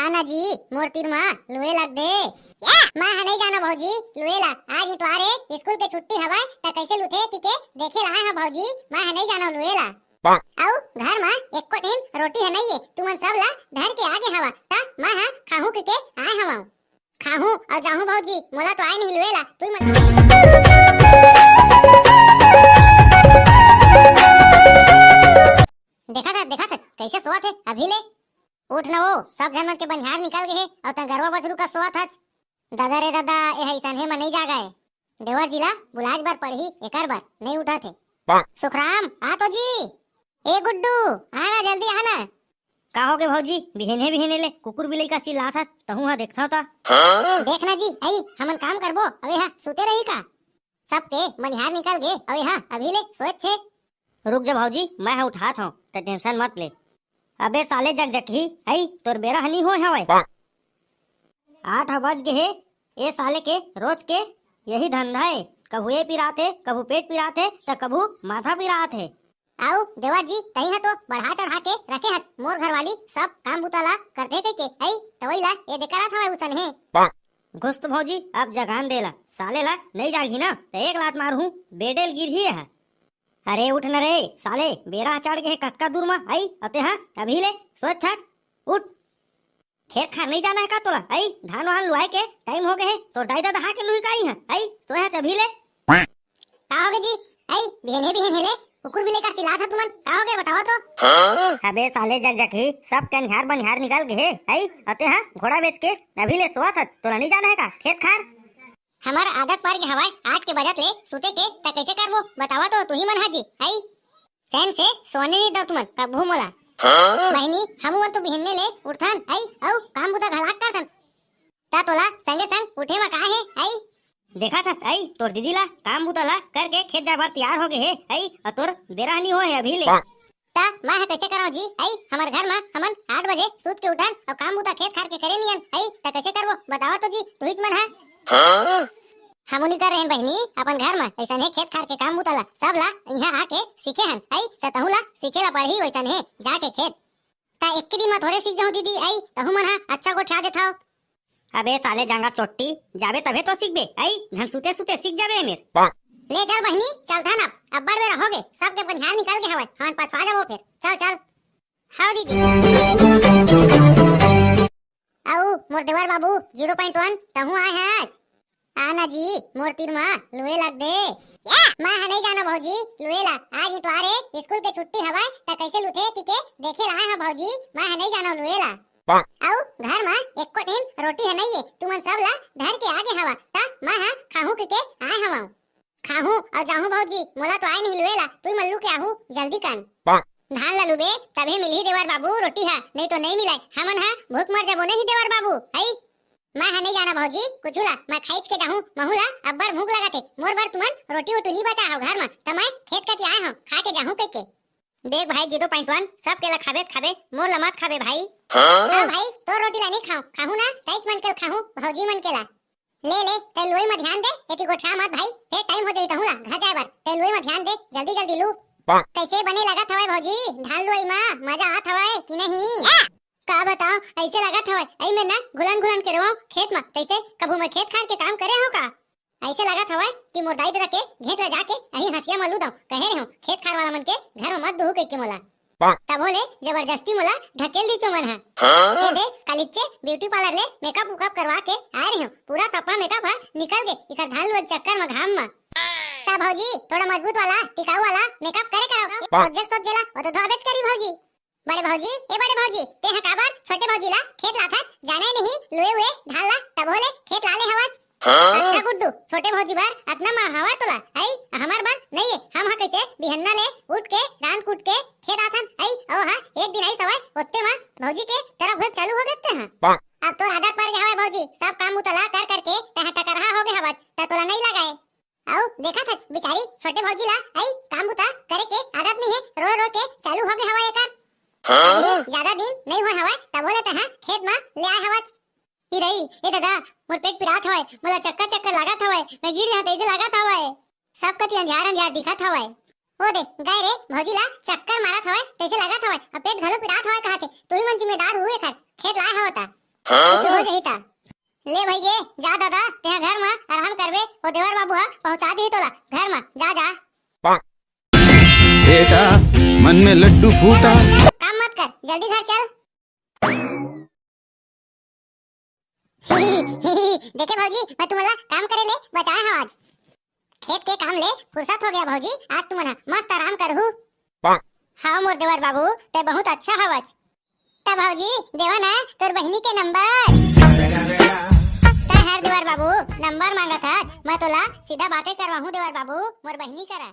आना जी मोर तीर मा लुए लग दे मैं नहीं जाना भौजी लुएला आज इतवारे स्कूल के छुट्टी हवा त कैसे लुथे टिके देखे लाए हां भौजी मैं नहीं जाना लुएला आउ घर मा एको टीन रोटी है नहीं है तुमन सब ला धर के आगे हवा ता मैं हां खाहू के आए हवा खाहू और जाहू भौजी मोला तो आए नहीं लुएला तू देखा था कैसे सोआ थे अभी ले उठ न वो सब जन के बनिहार निकल गए और त गरवा बछरू का सोआ था दादा रे दादा ए हईसन हे मन नहीं जागा है देवर जिला बुलाज बार पढ़ी एकर बार नहीं उठा थे सुखराम आ तो जी ए गुड्डू आना जल्दी आना का होगे भौजी बिहने बिहने ले कुकुर बिलाई का चिल्ला था तहु हा देखता था देखना जी आई हमन काम करबो अबे हां सुते रही का सबके बनिहार निकल गए अबे हां अभी ले सोच छे रुक जा भौजी मैं हा उठात हूं तो टेंशन मत ले अबे साले जग जगही आई तोर बेरा हनी हो हवे 8 बज गए ए साले के रोज के यही धंधा है कभू ये पिराते कभू पेट पिराते तो कभू माथा पिराते आओ देवर जी तही है तो बढ़ा चढ़ा के रखे हट मोर घर वाली सब काम बुताला करते कई के आई तवईला ये देखरा था उसन है घुस तो भौजी अब जगान देला साले ला नहीं जागी ना तो एक लात मारू बेडेल गिर ही है अरे उठ न रे साले बेरा चढ़ गए कतका दूर में आई अते हाँ अभी ले सोच छाछ उठ खेत खार नहीं जाना है का तोला आई धान वान लुआए के टाइम हो गए तो दाई दादा हा के लुई काई है आई तो है अभी ले का होगे जी आई बिहने ले कुकुर बिले का चिल्ला था तुमन का होगे बताओ तो अबे साले जग जग सब कन्हार बनिहार निकल गए आई अते हाँ घोड़ा बेच के अभी ले सोआ था तोला नहीं जाना है का खेत खार हमार आदत पर के हवाई 8 के बजत ले सुते के त कैसे करबो बतावा तो तू ही मन हाजी आई चैन से सोने नहीं दो तुमन कबू मोला बहनी हमू तो बिहन्ने ले उठथन आई औ काम बुता घलाक करथन ता तोला संगे संग उठे मा का है आई देखा था आई तोर दीदी ला काम बुता ला करके खेत जा बार तैयार हो गए है आई और तोर बेरा नहीं हो है अभी ले ता मैं कैसे कराऊं जी आई हमार घर मा हमन 8 बजे सूत के उठन और काम बुता खेत खार के करे नियन आई त कैसे करबो बतावा तो जी तू ही मन है हमनी कर रहे बहनी अपन घर में ऐसा है खेत खार के काम उताला सब ला यहाँ आके सीखे हन आई त तहु ला सीखेला पढ़ी वैसा है जाके खेत ता एक दिन में थोड़े सीख जाऊं दीदी आई तहु मन हा अच्छा को ठा देथाओ अबे साले जांगा चोट्टी जाबे तबे तो सीख बे आई धन सुते सुते सीख जाबे मेर ले चल बहनी चल था ना अब बार बेरा हो गए सब के बनिहार निकल के हवे हमन पाछवा जाबो फिर चल चल हां दीदी आओ मोर देवर बाबू 0.1 तहु आए हैं आज आना जी मोर तीर मा लुए लग दे मैं नहीं जाना भौजी लुएला आज इतवारे स्कूल के छुट्टी हवा त कैसे लुथे टिके देखे लाए हां भौजी मैं नहीं जाना लुएला आओ घर मा एको टीन रोटी है नहीं है तुमन सब ला धर के आगे हवा ता मैं हां खाहू के आए हवा खाहू और जाहू भौजी मोला तो आए नहीं लुएला तू मल्लू के आहू जल्दी कान धान ला लुबे तभी मिली देवर बाबू रोटी है नहीं तो नहीं मिलाए हमन हा भूख मर जाबो नहीं देवर बाबू आई मैं नहीं जाना भौजी कुछुला मैं खाइच के जाहूं महुला अब्बर भूख लगा थे मोर बार तुमन रोटी उटुली बचा हो घर में त मैं खेत कति आए हूं खा के जाहूं कई के देख भाई 0.1 सब केला खाबे मोर ला मत खाबे भाई हां भाई तो रोटी ला नहीं खाऊं खाहू ना तैच मन के खाहूं भौजी मन केला ले ते लोई में ध्यान दे एती गोठा मत भाई हे टाइम हो जाई तहुला घर जाए बार ते लोई में ध्यान दे जल्दी जल्दी लू कैसे बने लगा थवाय भौजी धान लोई में मजा आत हवाय कि नहीं का बताओ ऐसे लगा था आई मैं ना घुलन के रहो खेत में कैसे कबू मैं खेत खार के काम करे हो का ऐसे लगा था कि मोर दाई दादा के घेत ला जाके अही हसिया मलू दो कहे रहो खेत खार वाला मन के घर में मत दुहु कई के मोला तब बोले जबरदस्ती मोला ढकेल दी चुमन है ये दे कलिच्चे ब्यूटी पार्लर ले मेकअप उकअप करवा के आ रही हूं पूरा सपा मेकअप है निकल गए इधर धान लो चक्कर में घाम में ता भौजी थोड़ा मजबूत वाला टिकाऊ वाला मेकअप करे करो प्रोजेक्ट सोच जेला वो तो धोबेच करी भौजी बड़े भौजी ए बड़े भौजी ते हा काबर छोटे भौजी ला खेत लाथा जाने नहीं लुए हुए धान ला तब होले खेत लाले हवाज अच्छा गुड्डू छोटे भौजी बार अपना मां हवा तोला आई हमार बार नहीं है हम हा कैसे बिहन्ना ले उठ के धान कूट के खेत आथन आई ओ हा एक दिन आई सवाय ओत्ते मां भौजी के तरफ भेज चालू हो गए हैं अब तो आदत पड़ गया है भौजी सब काम उतला कर करके तह टकरहा हो गए हवाज त तोला नहीं लगाए आओ देखा था बेचारी छोटे भौजी ला आई काम उता करे के आदत नहीं है रो रो के चालू हो गए हवा एकर ज्यादा दिन नहीं हुआ हवा तब बोले ता खेत में ले आए हवा ही रही ए दादा मोर पेट पिरात हवे मोला चक्कर चक्कर लागत हवे मैं गिर जात ऐसे लागत हवे सब कति अंधार दिखत हवे ओ दे गए रे भौजीला चक्कर मारत हवे तैसे लागत हवे अब पेट घलो पिरात हवे कहते तू ही मन जिम्मेदार हुए कर खेत लाए हवता वही था। ले भैये जा दादा तेहा घर में आराम करबे ओ देवर बाबू हा पहुंचा दी तोला घर में जा जा। बेटा मन में लड्डू फूटा। काम मत कर जल्दी घर चल। देखे भौजी मैं तुम्हारा काम करे ले बचाए हूँ आज। खेत के काम ले फुर्सत हो गया भौजी आज तुमने मस्त आराम करहू। हाँ मोर देवर बाबू ते बहुत अच्छा हवज। ता भौजी देवा ना तोर बहनी के नंबर। ता हर देवर बाबू नंबर मांगा था मैं तोला सीधा बातें करवा हूँ देवर बाबू मोर बहनी करा।